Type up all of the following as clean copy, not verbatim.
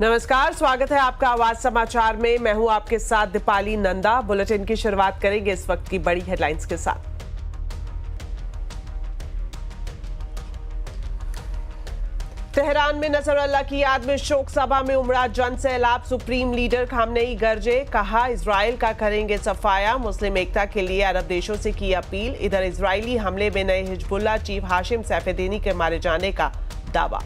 नमस्कार, स्वागत है आपका आवाज समाचार में। मैं हूं आपके साथ दीपाली नंदा। बुलेटिन की शुरुआत करेंगे इस वक्त की बड़ी हेडलाइंस के साथ। तेहरान में नसरुल्लाह की याद में शोक सभा में उमड़ा जन सैलाब। सुप्रीम लीडर खामनेई गरजे, कहा इजराइल का करेंगे सफाया। मुस्लिम एकता के लिए अरब देशों से की अपील। इधर इजरायली हमले में नए हिजबुल्लाह चीफ हाशिम सैफेदीनी के मारे जाने का दावा।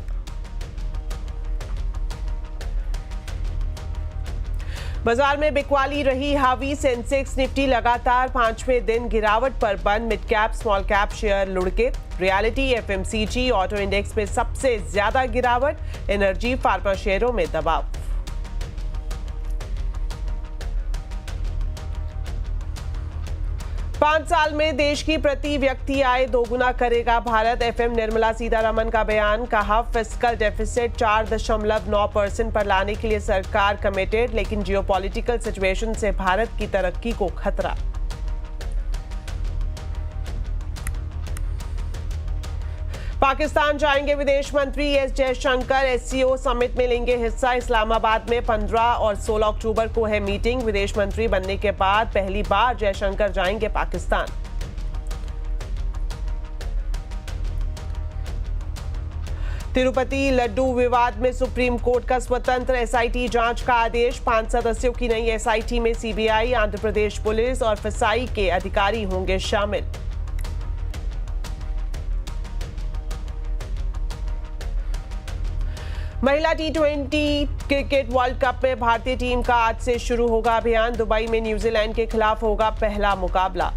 बाजार में बिकवाली रही हावी। सेंसेक्स निफ्टी लगातार 5वें दिन गिरावट पर बंद। Mid cap small cap share लुढ़के। रियलिटी, एफएमसीजी, ऑटो इंडेक्स में सबसे ज्यादा गिरावट। एनर्जी, फार्मा शेयरों में दबाव। पांच साल में देश की प्रति व्यक्ति आय दोगुना करेगा भारत। एफएम निर्मला सीतारमण का बयान, कहा फिस्कल डेफिसिट 4.9% पर लाने के लिए सरकार कमिटेड, लेकिन जियोपॉलिटिकल सिचुएशन से भारत की तरक्की को खतरा। पाकिस्तान जाएंगे विदेश मंत्री एस जयशंकर। एससीओ समिट में लेंगे हिस्सा। इस्लामाबाद में 15 और 16 अक्टूबर को है मीटिंग। विदेश मंत्री बनने के बाद पहली बार जयशंकर जाएंगे पाकिस्तान। तिरुपति लड्डू विवाद में सुप्रीम कोर्ट का स्वतंत्र एसआईटी जांच का आदेश। 5 सदस्यों की नई एसआईटी में सीबीआई, आंध्र प्रदेश पुलिस और फसाई के अधिकारी होंगे शामिल। महिला टी20 क्रिकेट वर्ल्ड कप में भारतीय टीम का आज से शुरू होगा अभियान। दुबई में न्यूजीलैंड के खिलाफ होगा पहला मुकाबला।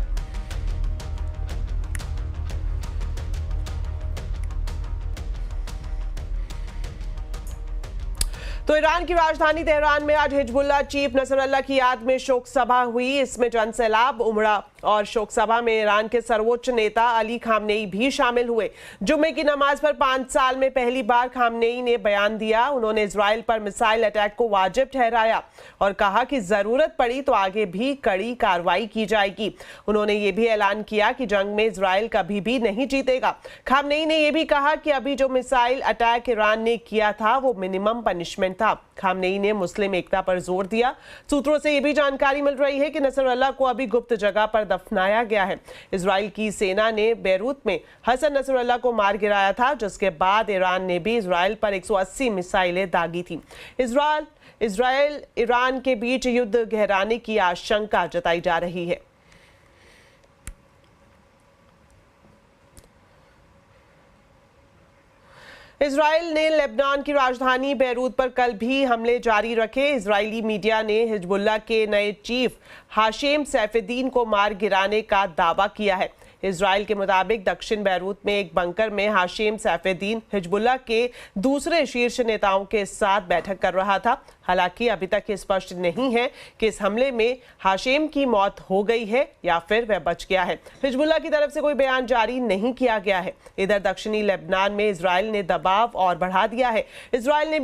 तो ईरान की राजधानी तेहरान में आज हिजबुल्लाह चीफ नसरुल्लाह की याद में शोक सभा हुई। इसमें जन सैलाब उमड़ा और शोक सभा में ईरान के सर्वोच्च नेता अली खामनेई भी शामिल हुए। जुम्मे की नमाज पर 5 साल में पहली बार खामनेई ने बयान दिया। उन्होंने इजराइल पर मिसाइल अटैक को वाजिब ठहराया और कहा कि जरूरत पड़ी तो आगे भी कड़ी कार्रवाई की जाएगी। उन्होंने ये भी ऐलान किया कि जंग में इजराइल कभी भी नहीं जीतेगा। खामनेई ने यह भी कहा कि अभी जो मिसाइल अटैक ईरान ने किया था वो मिनिमम पनिशमेंट था। खामनेई ने मुस्लिम एकता पर जोर दिया। सूत्रों से यह भी जानकारी मिल रही है कि नसरुल्लाह को अभी गुप्त जगह पर दफनाया गया है। इजराइल की सेना ने बैरूत में हसन नसरुल्लाह को मार गिराया था, जिसके बाद ईरान ने भी इजराइल पर 180 मिसाइलें दागी थी। इजराइल ईरान के बीच युद्ध गहराने की आशंका जताई जा रही है। इजराइल ने लेबनान की राजधानी बैरूत पर कल भी हमले जारी रखे। इजरायली मीडिया ने हिजबुल्लाह के नए चीफ हाशिम सैफेदीन को मार गिराने का दावा किया है। इजराइल के मुताबिक दक्षिण बैरूत में एक बंकर में हाशिम सैफेदीन हिजबुल्लाह के दूसरे शीर्ष नेताओं के साथ बैठक कर रहा था। हालांकि अभी तक ये स्पष्ट नहीं है कि इस हमले में हाशिम की मौत हो गई है या फिर वह बच गया है। हिजबुल्लाह की तरफ से कोई बयान जारी नहीं किया गया है। इधर दक्षिणी लेबनान में इजराइल ने दबाव और बढ़ा दिया है। इजराइल ने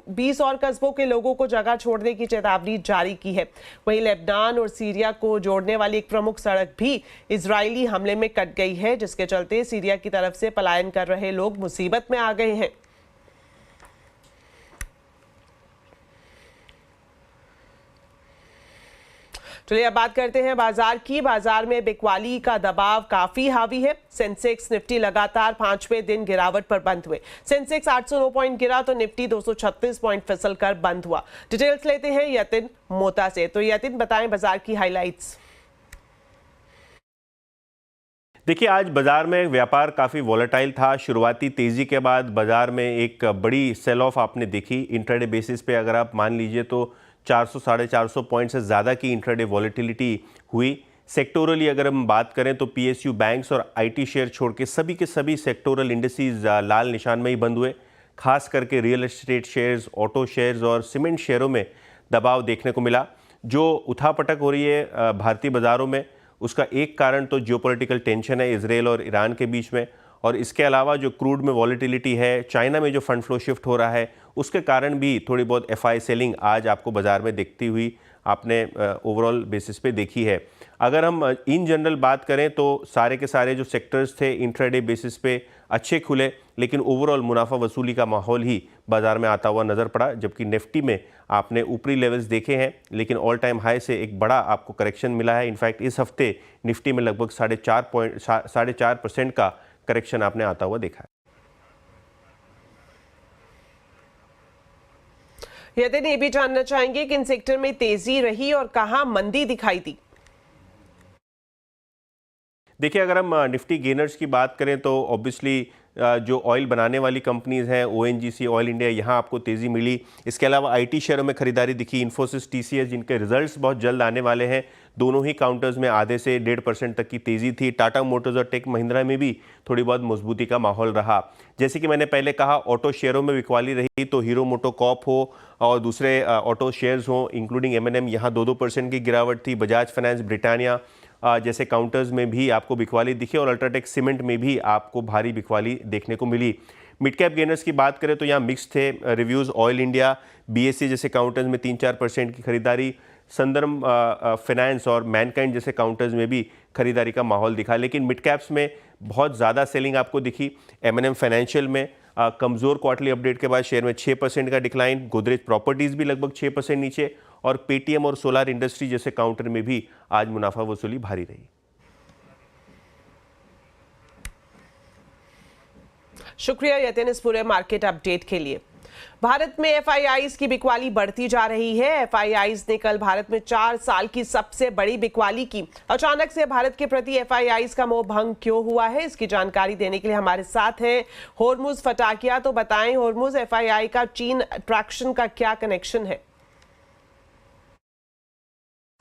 20 और कस्बों के लोगों को जगह छोड़ने की चेतावनी जारी की है। वहीं लेबनान और सीरिया को जोड़ने वाली एक प्रमुख सड़क भी इजरायली हमले में कट गई है, जिसके चलते सीरिया की तरफ से पलायन कर रहे लोग मुसीबत में आ गए हैं। चलिए अब बात करते हैं बाजार की। बाजार में बिकवाली का दबाव काफी हावी है। सेंसेक्स निफ्टी लगातार 5वें दिन गिरावट पर बंद हुए। सेंसेक्स 809 पॉइंट गिरा तो निफ्टी 236 पॉइंट फिसल कर बंद हुआ। डिटेल्स लेते हैं यतिन मोता से। तो यतिन, बताएं बाजार की हाइलाइट्स। देखिए, आज बाजार में व्यापार काफ़ी वॉलेटाइल था। शुरुआती तेज़ी के बाद बाजार में एक बड़ी सेल ऑफ आपने देखी। इंट्राडे बेसिस पे अगर आप मान लीजिए तो 400 साढ़े 400 पॉइंट से ज़्यादा की इंट्राडे वॉलेटिलिटी हुई। सेक्टोरली अगर हम बात करें तो पीएसयू बैंक्स और आईटी शेयर छोड़ के सभी सेक्टोरल इंडिसेस लाल निशान में ही बंद हुए। खास करके real estate shares, auto shares और सीमेंट शेयरों में दबाव देखने को मिला। जो उठापटक हो रही है भारतीय बाज़ारों में, उसका एक कारण तो जियोपॉलिटिकल टेंशन है इजराइल और ईरान के बीच में, और इसके अलावा जो क्रूड में वॉलेटिलिटी है, चाइना में जो फंड फ्लो शिफ्ट हो रहा है, उसके कारण भी थोड़ी बहुत एफआई सेलिंग आज आपको बाजार में दिखती हुई आपने ओवरऑल बेसिस पे देखी है। अगर हम इन जनरल बात करें तो सारे के सारे जो सेक्टर्स थे इंट्राडे बेसिस पे अच्छे खुले, लेकिन ओवरऑल मुनाफा वसूली का माहौल ही बाजार में आता हुआ नज़र पड़ा। जबकि निफ्टी में आपने ऊपरी लेवल्स देखे हैं, लेकिन ऑल टाइम हाई से एक बड़ा आपको करेक्शन मिला है। इनफैक्ट इस हफ्ते निफ्टी में लगभग 4.5% का करेक्शन आपने आता हुआ देखा है। यदि ये भी जानना चाहेंगे कि इन सेक्टर में तेजी रही और कहां मंदी दिखाई दी। देखिए, अगर हम निफ्टी गेनर्स की बात करें तो ऑब्वियसली जो ऑयल बनाने वाली कंपनीज हैं, ओएनजीसी, ऑयल इंडिया, यहाँ आपको तेज़ी मिली। इसके अलावा आईटी शेयरों में खरीदारी दिखी। इन्फोसिस, टीसीएस, जिनके रिजल्ट्स बहुत जल्द आने वाले हैं, दोनों ही काउंटर्स में आधे से 1.5% तक की तेज़ी थी। टाटा मोटर्स और टेक महिंद्रा में भी थोड़ी बहुत मजबूती का माहौल रहा। जैसे कि मैंने पहले कहा, ऑटो शेयरों में बिकवाली रही, तो हीरो मोटोकॉर्प हो और दूसरे ऑटो शेयर्स हों, इंक्लूडिंग एमएनएम, यहाँ 2% की गिरावट थी। बजाज फाइनेंस, ब्रिटानिया जैसे काउंटर्स में भी आपको बिकवाली दिखी और अल्ट्राटेक सीमेंट में भी आपको भारी बिकवाली देखने को मिली। मिड कैप गेनर्स की बात करें तो यहाँ मिक्स थे रिव्यूज़। ऑयल इंडिया, बीएससी जैसे काउंटर्स में 3-4% की खरीदारी। संदर्भ फाइनेंस और मैनकाइंड जैसे काउंटर्स में भी खरीदारी का माहौल दिखा। लेकिन मिड कैप्स में बहुत ज़्यादा सेलिंग आपको दिखी। एमएनएम फाइनेंशियल में कमज़ोर क्वार्टरली अपडेट के बाद शेयर में 6% का डिक्लाइन। गोदरेज प्रॉपर्टीज़ भी लगभग 6% नीचे, और पेटीएम और सोलार इंडस्ट्री जैसे काउंटर में भी आज मुनाफा वसूली भारी रही। शुक्रिया यतिन इस पूरे मार्केट अपडेट के लिए। भारत में एफआईआईज की बिकवाली बढ़ती जा रही है। एफआईआईज ने कल भारत में 4 साल की सबसे बड़ी बिकवाली की। अचानक से भारत के प्रति एफआईआईज का मोह भंग क्यों हुआ है, इसकी जानकारी देने के लिए हमारे साथ हैं होर्मुज फटाकिया। तो बताएं होर्मुज, एफआईआई का चीन अट्रैक्शन का क्या कनेक्शन है?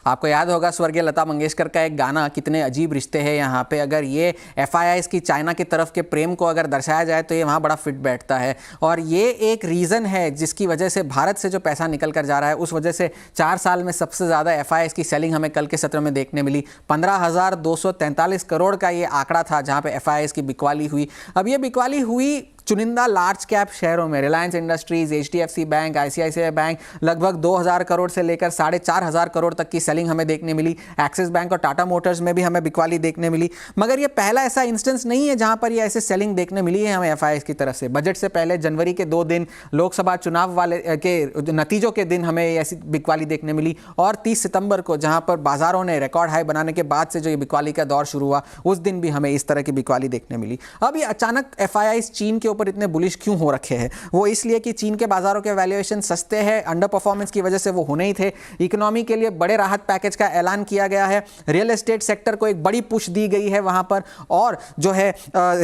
आपको याद होगा स्वर्गीय लता मंगेशकर का एक गाना, कितने अजीब रिश्ते हैं यहाँ पे। अगर ये एफआईआईज की चाइना की तरफ के प्रेम को अगर दर्शाया जाए तो ये वहाँ बड़ा फिट बैठता है। और ये एक रीज़न है जिसकी वजह से भारत से जो पैसा निकल कर जा रहा है, उस वजह से 4 साल में सबसे ज़्यादा एफआईआईज की सेलिंग हमें कल के सत्र में देखने मिली। 15,243 करोड़ का ये आंकड़ा था जहाँ पे एफआईआईज की बिकवाली हुई। अब ये बिकवाली हुई चुनिंदा लार्ज कैप शेयरों में। Reliance industries, HDFC bank, ICICI bank, लगभग 2,000 करोड़ से लेकर 4,500 करोड़ तक की सेलिंग हमें देखने मिली। एक्सिस बैंक और टाटा मोटर्स में भी हमें बिकवाली देखने मिली। मगर ये पहला ऐसा इंस्टेंस नहीं है जहां पर ये ऐसे सेलिंग देखने मिली है हमें एफआईआईज की तरफ से। बजट से पहले जनवरी के 2 दिन, लोकसभा चुनाव वाले के नतीजों के दिन हमें ऐसी बिकवाली देखने मिली, और 30 सितंबर को जहां पर बाजारों ने रिकॉर्ड हाई बनाने के बाद से जो ये बिकवाली का दौर शुरू हुआ, उस दिन भी हमें इस तरह की बिकवाली देखने मिली। अब ये अचानक एफआईआईज चीन के ऊपर इतने बुलिश क्यों हो रखे हैं? वो इसलिए कि चीन के बाजारों के वैल्यूएशन सस्ते हैं, अंडर परफॉर्मेंस की वजह से वो होने ही थे। इकोनॉमी के लिए बड़े राहत पैकेज का ऐलान किया गया है। रियल एस्टेट सेक्टर को एक बड़ी पुश दी गई है वहां पर, और जो है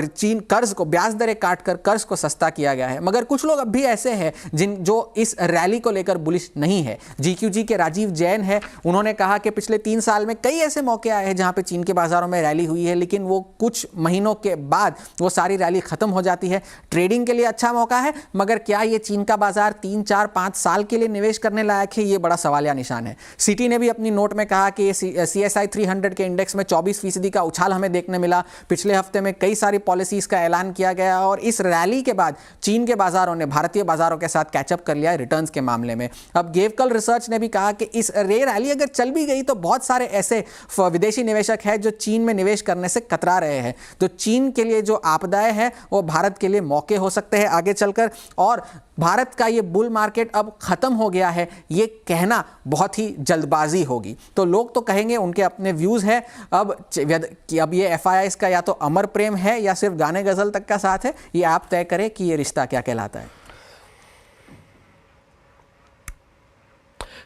चीन कर्ज को, ब्याज दरें काटकर कर्ज को सस्ता किया गया है। मगर कुछ लोग अब भी ऐसे हैं जो इस रैली को लेकर बुलिश नहीं है। जीक्यूजी के राजीव जैन है, उन्होंने कहा कि पिछले 3 साल में कई ऐसे मौके आए हैं जहां पे चीन के बाजारों में रैली हुई है, लेकिन वो कुछ महीनों के बाद वो सारी रैली खत्म हो जाती है। ट्रेडिंग के लिए अच्छा मौका है, मगर क्या ये चीन का बाजार 3, 4, 5 साल के लिए निवेश करने लायक है? ये बड़ा सवालिया निशान है। सिटी ने भी अपनी नोट में कहा कि CSI 300 के इंडेक्स में 24% का उछाल हमें देखने मिला। पिछले हफ्ते में कई सारी पॉलिसीज का ऐलान किया गया, और इस रैली के बाद चीन के बाजारों ने भारतीय बाजारों के साथ कैचअप कर लिया है रिटर्न्स के मामले में। अब गेवकल रिसर्च ने भी कहा कि इस रैली अगर चल भी गई तो बहुत सारे ऐसे विदेशी निवेशक हैं जो चीन में निवेश करने से कतरा रहे हैं। तो चीन के लिए जो आपदाएं हैं वो भारत के लिए मौके हो सकते हैं आगे चलकर, और भारत का ये बुल मार्केट अब खत्म हो गया है, ये कहना बहुत ही जल्दबाजी होगी। तो लोग तो कहेंगे, उनके अपने व्यूज है अब कि अब ये एफआईआईज का या तो अमर प्रेम है या सिर्फ गाने गजल तक का साथ है। ये आप तय करें कि ये रिश्ता क्या कहलाता है।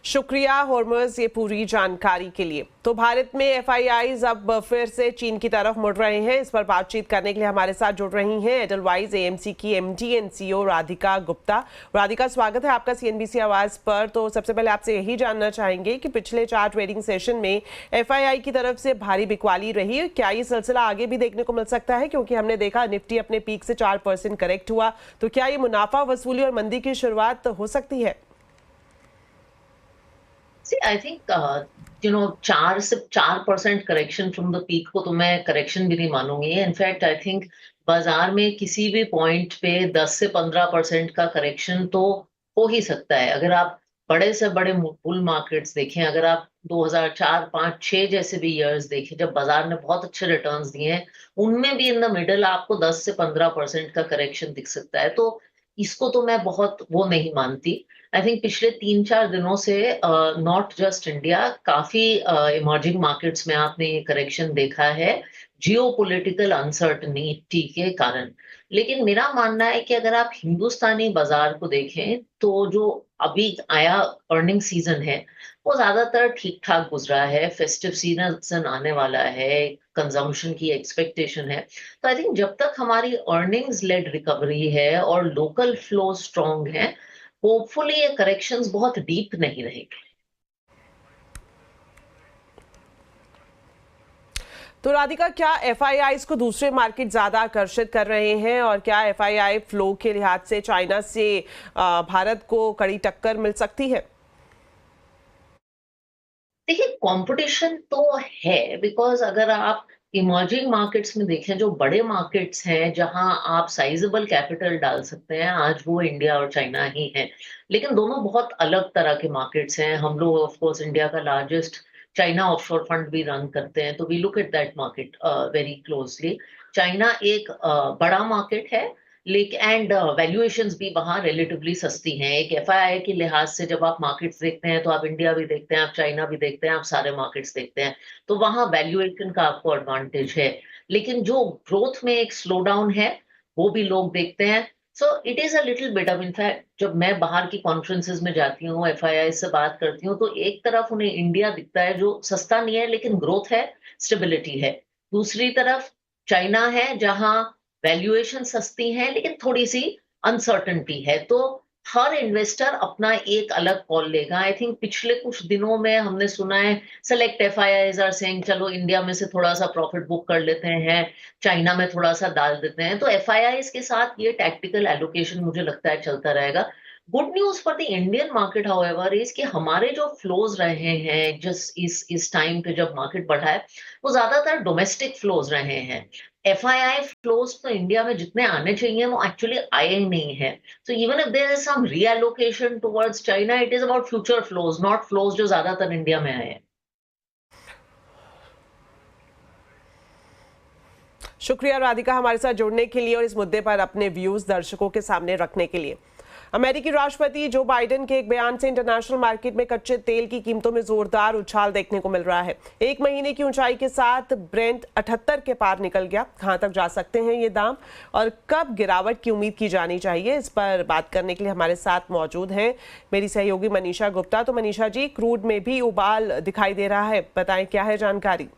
शुक्रिया होर्मुज ये पूरी जानकारी के लिए। तो भारत में एफआईआईज अब फिर से चीन की तरफ मुड़ रहे हैं। इस पर बातचीत करने के लिए हमारे साथ जुड़ रही हैं एडलवाइज एएमसी की MD and CEO Radhika Gupta. Radhika, स्वागत है आपका सीएनबीसी आवाज पर। तो सबसे पहले आपसे यही जानना चाहेंगे कि पिछले 4 ट्रेडिंग सेशन में एफआईआई की तरफ से भारी बिकवाली रही, क्या ये सिलसिला आगे भी देखने को मिल सकता है? क्योंकि हमने देखा निफ्टी अपने पीक से 4% करेक्ट हुआ, तो क्या ये मुनाफा वसूली और मंदी की शुरुआत हो सकती है? See, I think 4% correction from the peak को तो मैं करेक्शन भी नहीं मानूंगी। इनफैक्ट आई थिंक बाजार में किसी भी पॉइंट पे 10 से 15% का करेक्शन तो हो ही सकता है। अगर आप बड़े से बड़े बुल मार्केट्स देखें, अगर आप 2004, 5, 6 जैसे भी ईयर्स देखें, जब बाजार ने बहुत अच्छे रिटर्न्स दिए हैं, उनमें भी इन द मिडल आपको 10 से 15% का करेक्शन दिख सकता है। तो इसको तो मैं बहुत वो नहीं मानती। आई थिंक पिछले 3-4 दिनों से नॉट जस्ट इंडिया, काफ़ी इमर्जिंग मार्केट्स में आपने ये करेक्शन देखा है, जियोपॉलिटिकल अनसर्टेनिटी के कारण। लेकिन मेरा मानना है कि अगर आप हिंदुस्तानी बाजार को देखें, तो जो अभी आया अर्निंग सीजन है, वो ज़्यादातर ठीक-ठाक गुज़रा है, फेस्टिव सीज़न आने वाला है, कंज़म्पशन की एक्सपेक्टेशन है। तो आई थिंक जब तक हमारी अर्निंग्स लेड रिकवरी है और लोकल फ्लो स्ट्रांग है, होपफुली ये करेक्शंस बहुत डीप नहीं रहेंगे। तो राधिका, क्या एफआईआईज को दूसरे मार्केट ज्यादा आकर्षित कर रहे हैं और क्या एफआईआई फ्लो के लिहाज से चाइना से भारत को कड़ी टक्कर मिल सकती है? देखिए, कंपटीशन तो है, बिकॉज़ अगर आप इमर्जिंग मार्केट्स में देखें, जो बड़े मार्केट्स हैं जहां आप साइजेबल कैपिटल डाल सकते हैं, आज वो इंडिया और चाइना ही हैं। लेकिन दोनों बहुत अलग तरह के मार्केट्स हैं। हम लोग ऑफ कोर्स इंडिया का लार्जेस्ट चाइना ऑफशोर फंड भी रन करते हैं, तो we look at that market very closely. China एक बड़ा मार्केट है, लेकिन एंड वैल्यूएशंस भी वहाँ रिलेटिवली सस्ती हैं। एक एफआईआई के लिहाज से जब आप मार्केट्स देखते हैं, तो आप इंडिया भी देखते हैं, आप चाइना भी देखते हैं, आप सारे मार्केट्स देखते हैं, तो वहाँ वैल्यूएशन का आपको एडवांटेज है। लेकिन जो ग्रोथ में एक स्लो डाउन है, वो भी लोग देखते हैं। So it is a little bit of, in fact जब मैं बाहर की कॉन्फ्रेंसेज में जाती हूँ, एफआईआई से बात करती हूँ, तो एक तरफ उन्हें इंडिया दिखता है जो सस्ता नहीं है लेकिन ग्रोथ है, स्टेबिलिटी है। दूसरी तरफ चाइना है जहाँ वैल्यूएशन सस्ती है लेकिन थोड़ी सी अनसर्टेनिटी है। तो हर इन्वेस्टर अपना एक अलग कॉल लेगा। आई थिंक पिछले कुछ दिनों में हमने सुना है सेलेक्ट एफआईआईज आर सेइंग चलो इंडिया में से थोड़ा सा प्रॉफिट बुक कर लेते हैं, चाइना में थोड़ा सा डाल देते हैं। तो एफआईआईज के साथ ये टैक्टिकल एलोकेशन मुझे लगता है चलता रहेगा। Good news for the Indian market however is कि हमारे जो फ्लोज रहे हैं जिस इस टाइम पे जब मार्केट बढ़ा है, वो ज्यादातर डोमेस्टिक फ्लोज रहे हैं। एफआईआई फ्लोज तो इंडिया में जितने आने चाहिए वो एक्चुअली आए ही नहीं है। So even if there is some reallocation towards China, it is about future flows, not flows जो ज्यादातर इंडिया में आए हैं। शुक्रिया राधिका, हमारे साथ जुड़ने के लिए और इस मुद्दे पर अपने व्यूज दर्शकों के सामने रखने के लिए। अमेरिकी राष्ट्रपति जो बाइडेन के एक बयान से इंटरनेशनल मार्केट में कच्चे तेल की कीमतों में जोरदार उछाल देखने को मिल रहा है। एक महीने की ऊंचाई के साथ ब्रेंट 78 के पार निकल गया। कहां तक जा सकते हैं ये दाम और कब गिरावट की उम्मीद की जानी चाहिए, इस पर बात करने के लिए हमारे साथ मौजूद हैं मेरी सहयोगी मनीषा गुप्ता। तो मनीषा जी, क्रूड में भी उबाल दिखाई दे रहा है, बताएं क्या है जानकारी।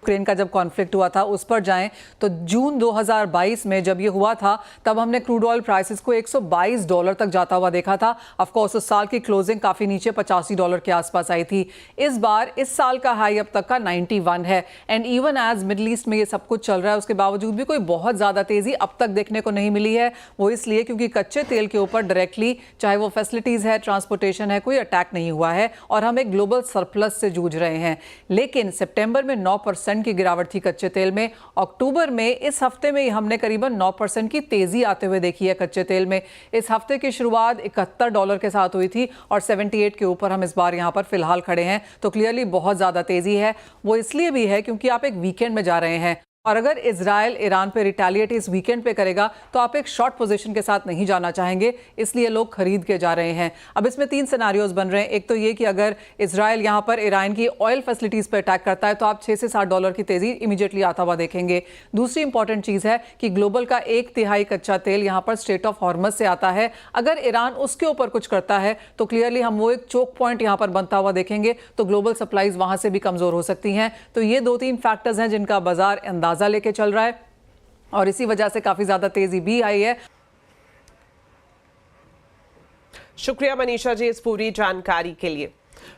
यूक्रेन का जब कॉन्फ्लिक्ट हुआ था उस पर जाएं तो जून 2022 में जब ये हुआ था तब हमने क्रूड ऑयल प्राइसेस को $122 तक जाता हुआ देखा था। ऑफ कोर्स उस साल की क्लोजिंग काफ़ी नीचे $85 के आसपास आई थी। इस बार इस साल का हाई अब तक का 91 है। And even as Middle East में ये सब कुछ चल रहा है, उसके बावजूद भी कोई बहुत ज़्यादा तेज़ी अब तक देखने को नहीं मिली है। वो इसलिए क्योंकि कच्चे तेल के ऊपर डायरेक्टली चाहे वो फैसिलिटीज़ है, ट्रांसपोर्टेशन है, कोई अटैक नहीं हुआ है और हम एक ग्लोबल सरप्लस से जूझ रहे हैं। लेकिन सितंबर में 9% की गिरावट थी कच्चे तेल में। अक्टूबर में इस हफ्ते में हमने करीबन 9% की तेजी आते हुए देखी है कच्चे तेल में। इस हफ्ते की शुरुआत $71 के साथ हुई थी और 78 के ऊपर हम इस बार यहां पर फिलहाल खड़े हैं। तो क्लियरली बहुत ज्यादा तेजी है। वो इसलिए भी है क्योंकि आप एक वीकेंड में जा रहे हैं और अगर इजराइल ईरान पे रिटेलिएट इस वीकेंड पे करेगा तो आप एक शॉर्ट पोजीशन के साथ नहीं जाना चाहेंगे, इसलिए लोग खरीद के जा रहे हैं। अब इसमें 3 सिनेरियोज बन रहे हैं। एक तो ये कि अगर इजराइल यहाँ पर ईरान की ऑयल फैसिलिटीज़ पे अटैक करता है तो आप $6 से $7 की तेज़ी इमीडिएटली आता हुआ देखेंगे। दूसरी इंपॉर्टेंट चीज़ है कि ग्लोबल का 1/3 कच्चा तेल यहाँ पर स्ट्रेट ऑफ हॉर्मज से आता है। अगर ईरान उसके ऊपर कुछ करता है तो क्लियरली हम वो एक चोक पॉइंट यहाँ पर बनता हुआ देखेंगे, तो ग्लोबल सप्लाईज वहाँ से भी कमज़ोर हो सकती हैं। तो ये 2-3 फैक्टर्स हैं जिनका बाजार अंदाजा लेके चल रहा है और इसी वजह से काफी ज्यादा तेजी भी आई है। शुक्रिया मनीषा जी इस पूरी जानकारी के लिए।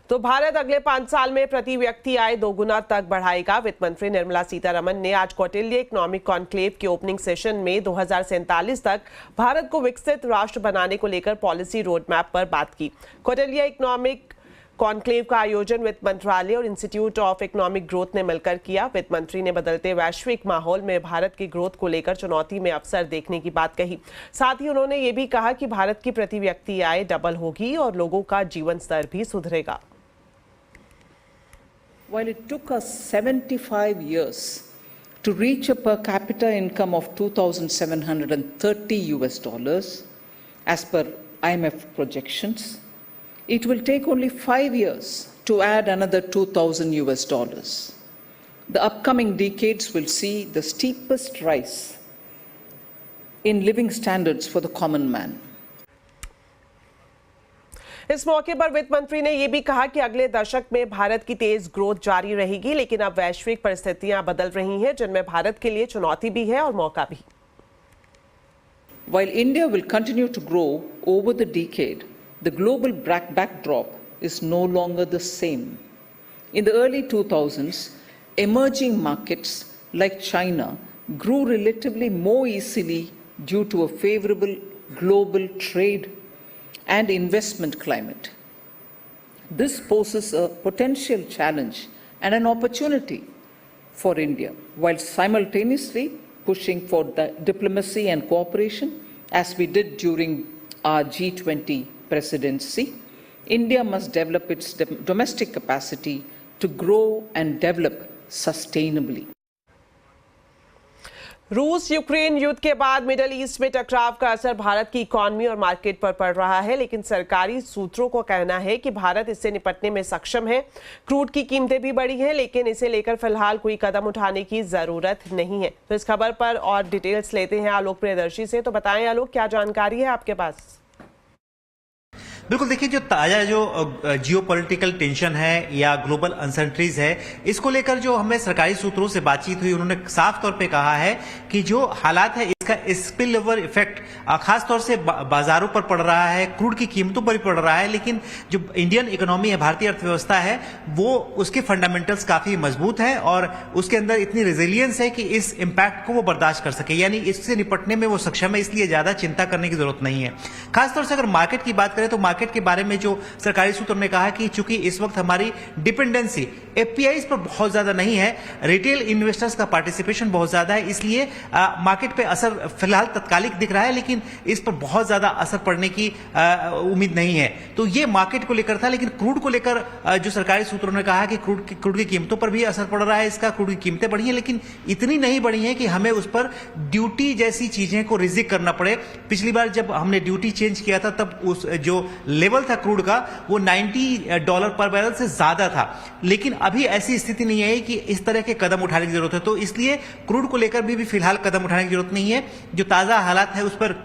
तो भारत अगले 5 साल में प्रति व्यक्ति आय 2 गुना तक बढ़ाएगा। वित्त मंत्री निर्मला सीतारमण ने आज कौटिल्य इकोनॉमिक कॉन्क्लेव के ओपनिंग सेशन में 2047 तक भारत को विकसित राष्ट्र बनाने को लेकर पॉलिसी रोड मैप पर बात की। कौटिल्य इकोनॉमिक कॉन्क्लेव का आयोजन वित्त मंत्रालय और इंस्टीट्यूट ऑफ इकोनॉमिक ग्रोथ ने मिलकर किया। वित्त मंत्री ने बदलते वैश्विक माहौल में भारत की ग्रोथ को लेकर चुनौती में अवसर देखने की बात कही। साथ ही उन्होंने ये भी कहा कि भारत की प्रति व्यक्ति आय डबल होगी और लोगों का जीवन स्तर भी सुधरेगा। While it took us 75 years to reach a per capita income of $2,730 as per IMF projections, it will take only 5 years to add another $2,000. The upcoming decades will see the steepest rise in living standards for the common man. इस मौके पर वित्त मंत्री ने यह भी कहा कि अगले दशक में भारत की तेज ग्रोथ जारी रहेगी, लेकिन अब वैश्विक परिस्थितियां बदल रही हैं, जिनमें भारत के लिए चुनौती भी है और मौका भी। While India will continue to grow over the decade, the global backdrop is no longer the same. In the early 2000s, emerging markets like China grew relatively more easily due to a favorable global trade and investment climate. This poses a potential challenge and an opportunity for India, while simultaneously pushing for the diplomacy and cooperation, as we did during our G20 presidency. India must develop its domestic capacity to grow and develop sustainably. रूस Ukraine युद्ध के बाद middle East में टकराव का असर भारत की economy और मार्केट पर पड़ रहा है, लेकिन सरकारी सूत्रों को कहना है कि भारत इससे निपटने में सक्षम है। क्रूड की कीमतें भी बढ़ी हैं, लेकिन इसे लेकर फिलहाल कोई कदम उठाने की जरूरत नहीं है। तो इस खबर पर और डिटेल्स लेते हैं आलोक प्रियदर्शी से। तो बताएं आलोक, क्या जानकारी है आपके पास? बिल्कुल, देखिए, जो ताजा जो जियोपॉलिटिकल टेंशन है या ग्लोबल अनसर्टेनिटीज है, इसको लेकर जो हमें सरकारी सूत्रों से बातचीत हुई, उन्होंने साफ तौर पे कहा है कि जो हालात है इसका स्पिल ओवर इफेक्ट खास तौर से बाजारों पर पड़ रहा है, क्रूड की कीमतों पर भी पड़ रहा है, लेकिन जो इंडियन इकोनॉमी है, भारतीय अर्थव्यवस्था है, वो उसके फंडामेंटल्स काफी मजबूत हैं और उसके अंदर इतनी रेजिलियंस है कि इस इंपैक्ट को वो बर्दाश्त कर सके, यानी इससे निपटने में वो सक्षम है, इसलिए ज्यादा चिंता करने की जरूरत नहीं है। खासतौर से अगर मार्केट की बात करें तो मार्केट के बारे में जो सरकारी सूत्रों ने कहा कि चूंकि इस वक्त हमारी डिपेंडेंसी एफपीआईज पर बहुत ज्यादा नहीं है, रिटेल इन्वेस्टर्स का पार्टिसिपेशन बहुत ज्यादा है, इसलिए मार्केट पे असर फिलहाल तत्कालिक दिख रहा है, लेकिन इस पर बहुत ज्यादा असर पड़ने की उम्मीद नहीं है। तो ये मार्केट को लेकर था, लेकिन क्रूड को लेकर जो सरकारी सूत्रों ने कहा कि क्रूड की कीमतों पर भी असर पड़ रहा है। इसका क्रूड की कीमतें बढ़ी हैं, लेकिन इतनी नहीं बढ़ी हैं कि हमें उस पर ड्यूटी जैसी चीजें को रिजिक करना पड़े। पिछली बार जब हमने ड्यूटी चेंज किया था, तब उस जो लेवल था क्रूड का, वो $90 पर बैरल से ज्यादा था, लेकिन अभी ऐसी स्थिति नहीं है कि इस तरह के कदम उठाने की जरूरत है। तो इसलिए क्रूड को लेकर भी फिलहाल कदम उठाने की जरूरत नहीं है। जो ताजा हालात है उस पर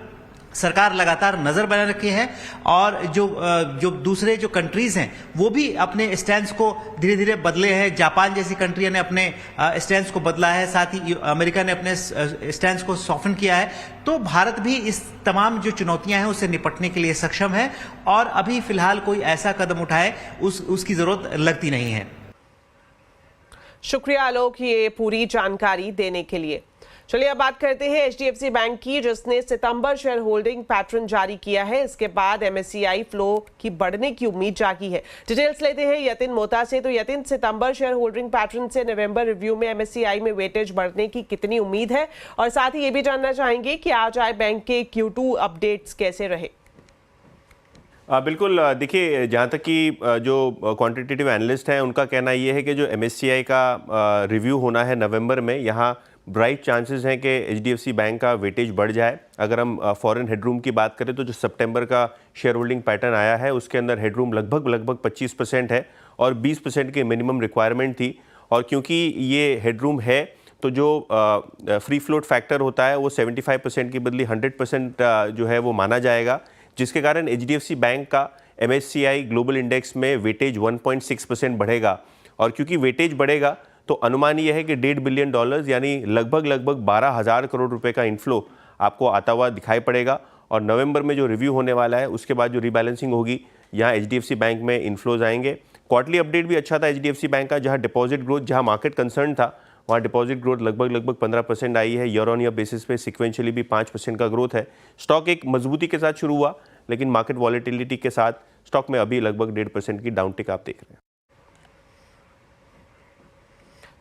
सरकार लगातार नजर बनाए रखी है और जो दूसरे जो कंट्रीज हैं वो भी अपने स्टैंड्स को धीरे धीरे बदले हैं। जापान जैसी कंट्री ने अपने स्टैंड्स को बदला है, साथ ही अमेरिका ने अपने स्टैंड्स को सॉफ्टन किया है। तो भारत भी इस तमाम जो चुनौतियां हैं उससे निपटने के लिए सक्षम है और अभी फिलहाल कोई ऐसा कदम उठाए उसकी जरूरत लगती नहीं है। शुक्रिया आलोक, ये पूरी जानकारी देने के लिए। चलिए अब बात करते हैं एचडीएफसी बैंक की, जिसने सितंबर शेयर होल्डिंग पैटर्न जारी किया है। इसके बाद एमएससीआई फ्लो की बढ़ने की उम्मीद जागी है। डिटेल्स लेते हैं यतिन मोता से। तो यतिन, सितंबर शेयर होल्डिंग पैटर्न से नवंबर रिव्यू में एमएससीआई में वेटेज बढ़ने की कितनी उम्मीद है, और साथ ही ये भी जानना चाहेंगे कि आज आए बैंक के Q2 अपडेट्स कैसे रहे। बिल्कुल, देखिए, जहाँ तक कि जो क्वांटिटेटिव एनालिस्ट हैं उनका कहना ये है कि जो एमएससीआई का रिव्यू होना है नवंबर में, यहाँ ब्राइट चांसेस हैं कि एचडीएफसी बैंक का वेटेज बढ़ जाए। अगर हम फॉरेन हेडरूम की बात करें तो जो सितंबर का शेयर होल्डिंग पैटर्न आया है उसके अंदर हेडरूम लगभग 25% है और 20% की मिनिमम रिक्वायरमेंट थी। और क्योंकि ये हेडरूम है तो जो फ्री फ्लोट फैक्टर होता है वो 75% की बदली 100% जो है वो माना जाएगा, जिसके कारण एचडीएफसी बैंक का एमएससीआई ग्लोबल इंडेक्स में वेटेज 1.6% बढ़ेगा। और क्योंकि वेटेज बढ़ेगा तो अनुमान यह है कि $1.5 बिलियन यानी लगभग 12,000 करोड़ रुपए का इन्फ्लो आपको आता हुआ दिखाई पड़ेगा। और नवंबर में जो रिव्यू होने वाला है उसके बाद जो रीबैलेंसिंग होगी, यहाँ एचडीएफसी बैंक में इन्फ्लोज आएंगे। क्वार्टरली अपडेट भी अच्छा था एचडीएफसी बैंक का, जहाँ डिपॉजिट ग्रोथ, जहाँ मार्केट कंसर्न था वहाँ डिपॉजिट ग्रोथ लगभग 15% आई है। ईयर ऑन ईयर बेसिस पे सिक्वेंशियली भी 5% का ग्रोथ है। स्टॉक एक मजबूती के साथ शुरू हुआ, लेकिन मार्केट वॉलेटिलिटी के साथ स्टॉक में अभी लगभग 1.5% की डाउनटिक आप देख रहे हैं।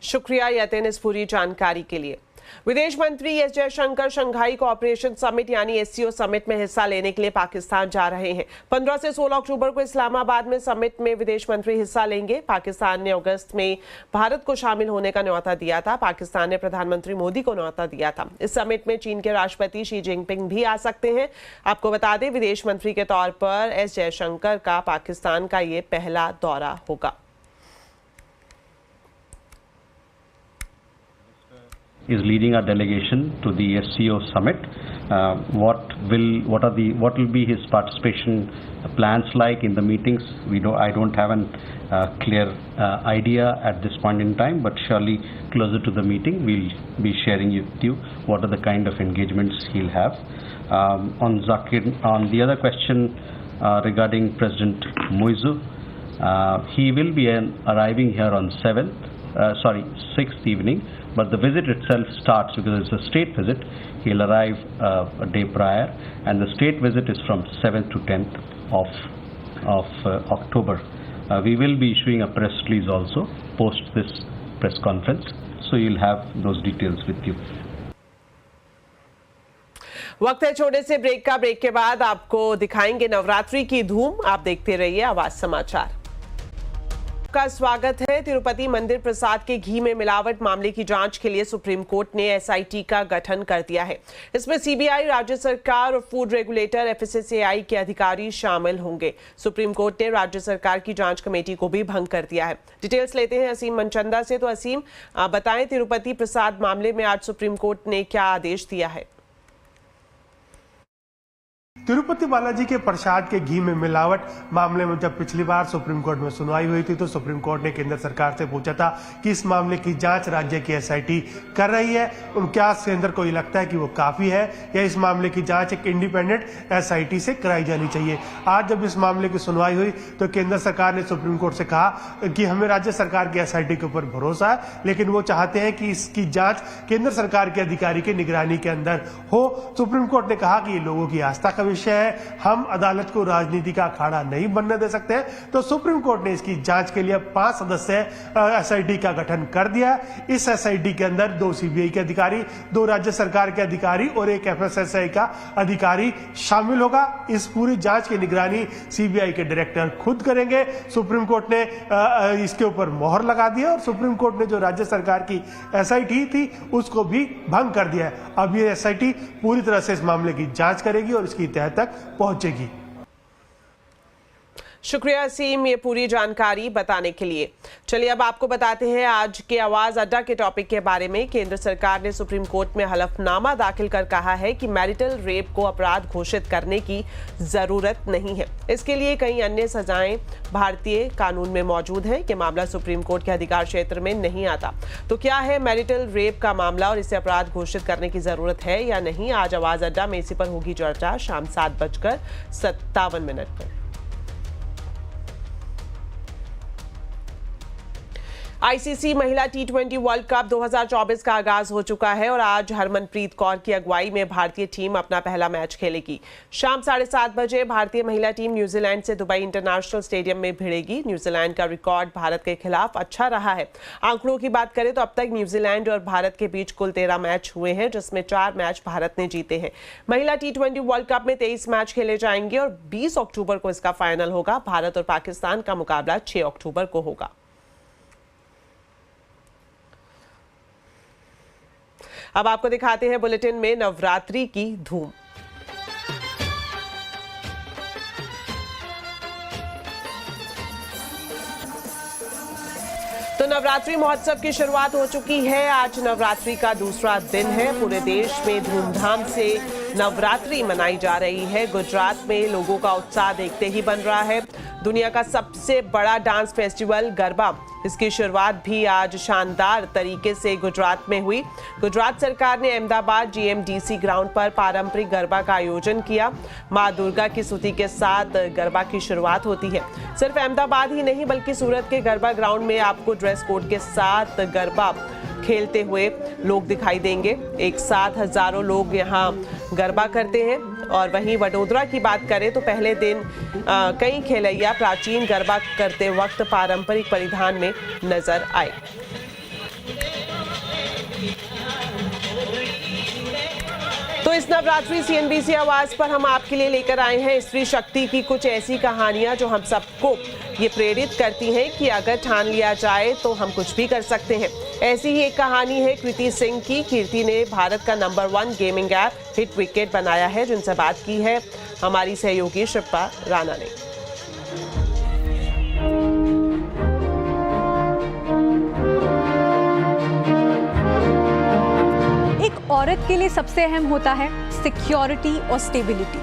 शुक्रिया यतिन इस पूरी जानकारी के लिए। विदेश मंत्री S Jaishankar Shanghai cooperation summit यानी एससीओ समिट में हिस्सा लेने के लिए पाकिस्तान जा रहे हैं। 15 से 16 अक्टूबर को इस्लामाबाद में समिट में विदेश मंत्री हिस्सा लेंगे। पाकिस्तान ने अगस्त में भारत को शामिल होने का न्योता दिया था। पाकिस्तान ने प्रधानमंत्री मोदी को न्योता दिया था। इस समिट में चीन के राष्ट्रपति शी जिनपिंग भी आ सकते हैं। आपको बता दें, विदेश मंत्री के तौर पर एस जयशंकर का पाकिस्तान का ये पहला दौरा होगा। is leading our delegation to the SCO summit. What will be his participation plans like in the meetings? I don't have a clear idea at this point in time, but surely closer to the meeting we'll be sharing with you what are the kind of engagements he'll have. On the other question regarding President Muizzu, he will be arriving here on 6th evening. But the visit itself starts, because it's a state visit, he'll arrive a day prior, and the state visit is from 7th to 10th of October. We will be issuing a press release also post this press conference, so you'll have those details with you. वक्त है छोटे से break का। Break के बाद आपको दिखाएंगे नवरात्रि की धूम। आप देखते रहिए आवाज समाचार। का स्वागत है। तिरुपति मंदिर प्रसाद के घी में मिलावट मामले की जांच के लिए सुप्रीम कोर्ट ने एसआईटी का गठन कर दिया है। इसमें सीबीआई, राज्य सरकार और फूड रेगुलेटर एफएसएसएआई के अधिकारी शामिल होंगे। सुप्रीम कोर्ट ने राज्य सरकार की जांच कमेटी को भी भंग कर दिया है। डिटेल्स लेते हैं असीम मनचंदा से। तो असीम, बताएं, तिरुपति प्रसाद मामले में आज सुप्रीम कोर्ट ने क्या आदेश दिया है? तिरुपति बालाजी के प्रसाद के घी में मिलावट मामले में जब पिछली बार सुप्रीम कोर्ट में सुनवाई हुई थी तो सुप्रीम कोर्ट ने केंद्र सरकार से पूछा था कि इस मामले की जांच राज्य की एसआईटी कर रही है, क्या केंद्र को ये लगता है कि वो काफी है या इस मामले की जांच एक इंडिपेंडेंट एसआईटी से कराई जानी चाहिए। आज जब इस मामले की सुनवाई हुई तो केंद्र सरकार ने सुप्रीम कोर्ट से कहा कि हमें राज्य सरकार की एसआईटी के ऊपर भरोसा है, लेकिन वो चाहते हैं कि इसकी जांच केंद्र सरकार के अधिकारी की निगरानी के अंदर हो। सुप्रीम कोर्ट ने कहा कि ये लोगों की आस्था का विषय है, हम अदालत को राजनीति का अखाड़ा नहीं बनने दे सकते हैं। तो सुप्रीम कोर्ट ने इसकी जांच के लिए 5 सदस्य एसआईटी का गठन कर दिया। इस एसआईटी के अंदर 2 सीबीआई के अधिकारी, 2 राज्य सरकार के अधिकारी और 1 एफएसएसएआई का अधिकारी शामिल होगा। इस पूरी जांच की निगरानी सीबीआई के डायरेक्टर खुद करेंगे। सुप्रीम कोर्ट ने इसके ऊपर मोहर लगा दी और सुप्रीम कोर्ट ने जो राज्य सरकार की एसआईटी थी उसको भी भंग कर दिया है। अब ये एसआईटी पूरी तरह से इस मामले की जांच करेगी और इसकी तह तक पहुंचेगी। शुक्रिया असीम ये पूरी जानकारी बताने के लिए। चलिए अब आपको बताते हैं आज के आवाज अड्डा के टॉपिक के बारे में। केंद्र सरकार ने सुप्रीम कोर्ट में हलफनामा दाखिल कर कहा है कि मैरिटल रेप को अपराध घोषित करने की जरूरत नहीं है। इसके लिए कई अन्य सजाएं भारतीय कानून में मौजूद हैं। कि मामला सुप्रीम कोर्ट के अधिकार क्षेत्र में नहीं आता। तो क्या है मैरिटल रेप का मामला और इसे अपराध घोषित करने की जरूरत है या नहीं? आज आवाज अड्डा में इसी पर होगी चर्चा शाम 7:57 पर। आईसीसी महिला टी20 वर्ल्ड कप 2024 का आगाज हो चुका है और आज हरमनप्रीत कौर की अगुवाई में भारतीय टीम अपना पहला मैच खेलेगी। शाम 7:30 बजे भारतीय महिला टीम न्यूजीलैंड से दुबई इंटरनेशनल स्टेडियम में भिड़ेगी। न्यूजीलैंड का रिकॉर्ड भारत के खिलाफ अच्छा रहा है। आंकड़ों की बात करें तो अब तक न्यूजीलैंड और भारत के बीच कुल 13 मैच हुए हैं, जिसमें 4 मैच भारत ने जीते हैं। महिला टी20 वर्ल्ड कप में 23 मैच खेले जाएंगे और 20 अक्टूबर को इसका फाइनल होगा। भारत और पाकिस्तान का मुकाबला 6 अक्टूबर को होगा। अब आपको दिखाते हैं बुलेटिन में नवरात्रि की धूम। तो नवरात्रि महोत्सव की शुरुआत हो चुकी है। आज नवरात्रि का दूसरा दिन है। पूरे देश में धूमधाम से नवरात्रि मनाई जा रही है। गुजरात में लोगों का उत्साह देखते ही बन रहा है। दुनिया का सबसे बड़ा डांस फेस्टिवल गरबा, इसकी शुरुआत भी आज शानदार तरीके से गुजरात में हुई। गुजरात सरकार ने अहमदाबाद जीएमडीसी ग्राउंड पर पारंपरिक गरबा का आयोजन किया। मां दुर्गा की स्तुति के साथ गरबा की शुरुआत होती है। सिर्फ अहमदाबाद ही नहीं बल्कि सूरत के गरबा ग्राउंड में आपको ड्रेस कोड के साथ गरबा खेलते हुए लोग दिखाई देंगे। एक साथ हजारों लोग यहाँ गरबा करते हैं और वहीं वडोदरा की बात करें तो पहले दिन कई खेलैया प्राचीन गरबा करते वक्त पारंपरिक परिधान में नजर आए। तो इस नवरात्रि CNBC आवाज पर हम आपके लिए लेकर आए हैं स्त्री शक्ति की कुछ ऐसी कहानियां जो हम सबको ये प्रेरित करती हैं कि अगर ठान लिया जाए तो हम कुछ भी कर सकते हैं। ऐसी ही एक कहानी है कृति सिंह की। कीर्ति ने भारत का number 1 gaming app hit wicket बनाया है, जिनसे बात की है हमारी सहयोगी शिप्पा राणा ने। एक औरत के लिए सबसे अहम होता है सिक्योरिटी और स्टेबिलिटी,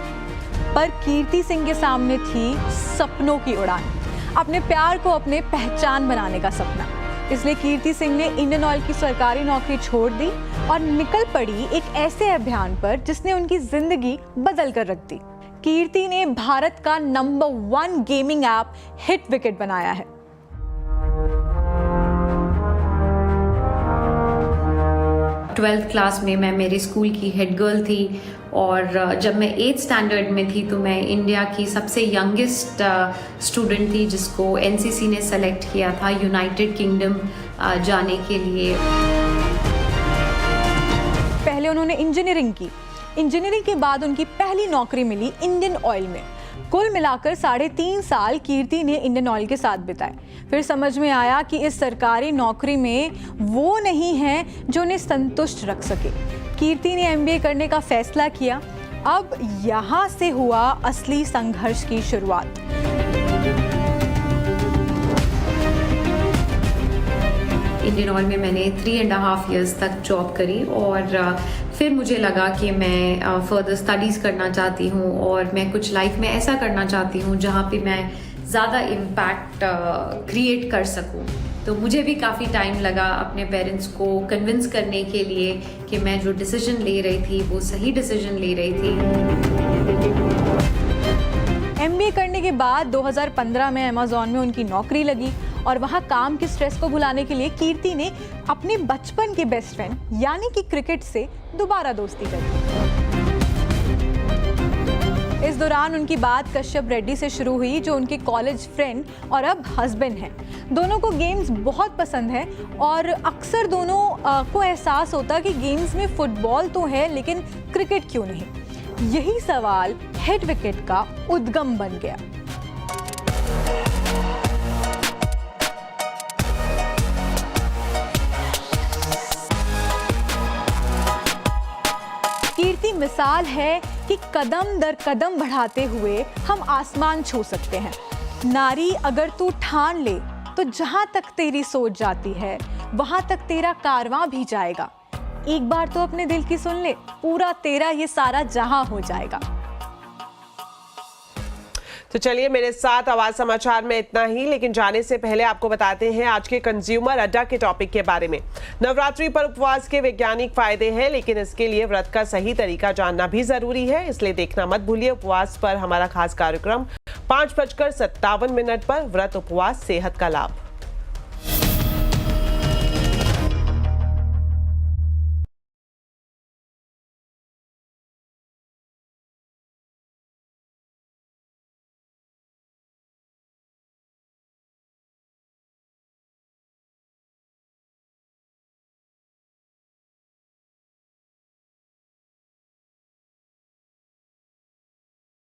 पर कीर्ति सिंह के सामने थी सपनों की उड़ान, अपने प्यार को अपने पहचान बनाने का सपना। इसलिए कीर्ति सिंह ने इंडियन ऑयल की सरकारी नौकरी छोड़ दी और निकल पड़ी एक ऐसे अभियान पर जिसने उनकी जिंदगी बदल कर रख दी। कीर्ति ने भारत का number 1 gaming app hit wicket बनाया है। ट्वेल्थ क्लास में मैं मेरे स्कूल की हेड गर्ल थी और जब मैं 8th स्टैंडर्ड में थी तो मैं इंडिया की सबसे यंगेस्ट स्टूडेंट थी जिसको NCC ने सेलेक्ट किया था यूनाइटेड किंगडम जाने के लिए। पहले उन्होंने इंजीनियरिंग की। इंजीनियरिंग के बाद उनकी पहली नौकरी मिली इंडियन ऑयल में। कुल मिलाकर 3.5 साल कीर्ति ने इंडियन ऑयल के साथ बिताए। फिर समझ में आया कि इस सरकारी नौकरी में वो नहीं है जो उन्हें संतुष्ट रख सके। कीर्ति ने MBA करने का फैसला किया। अब यहाँ से हुआ असली संघर्ष की शुरुआत। इंडियन ऑयल में मैंने 3.5 इयर्स तक जॉब करी और फिर मुझे लगा कि मैं फर्दर स्टडीज़ करना चाहती हूँ और मैं कुछ लाइफ में ऐसा करना चाहती हूँ जहाँ पे मैं ज़्यादा इम्पैक्ट क्रिएट कर सकूँ। तो मुझे भी काफ़ी टाइम लगा अपने पेरेंट्स को कन्विंस करने के लिए कि मैं जो डिसीजन ले रही थी वो सही डिसीजन ले रही थी। MBA करने के बाद 2015 में अमेज़न में उनकी नौकरी लगी और वहाँ काम की स्ट्रेस को भुलाने के लिए कीर्ति ने अपने बचपन के बेस्ट फ्रेंड यानी कि क्रिकेट से दोबारा दोस्ती कर ली। इस दौरान उनकी बात कश्यप रेड्डी से शुरू हुई जो उनके कॉलेज फ्रेंड और अब हस्बैंड हैं। दोनों को गेम्स बहुत पसंद है और अक्सर दोनों को एहसास होता कि गेम्स में फुटबॉल तो है लेकिन क्रिकेट क्यों नहीं। यही सवाल हिट विकेट का उद्गम बन गया। कीर्ति मिसाल है कि कदम दर कदम बढ़ाते हुए हम आसमान छू सकते हैं। नारी अगर तू ठान ले तो जहां तक तेरी सोच जाती है वहां तक तेरा कारवां भी जाएगा। एक बार तो अपने दिल की सुन ले, पूरा तेरा ये सारा जहां हो जाएगा। तो चलिए मेरे साथ आवाज समाचार में इतना ही, लेकिन जाने से पहले आपको बताते हैं आज के कंज्यूमर अड्डा के टॉपिक के बारे में। नवरात्रि पर उपवास के वैज्ञानिक फायदे हैं, लेकिन इसके लिए व्रत का सही तरीका जानना भी जरूरी है, इसलिए देखना मत भूलिए उपवास पर हमारा खास कार्यक्रम 5:57 पर व्रत उपवास सेहत का लाभ।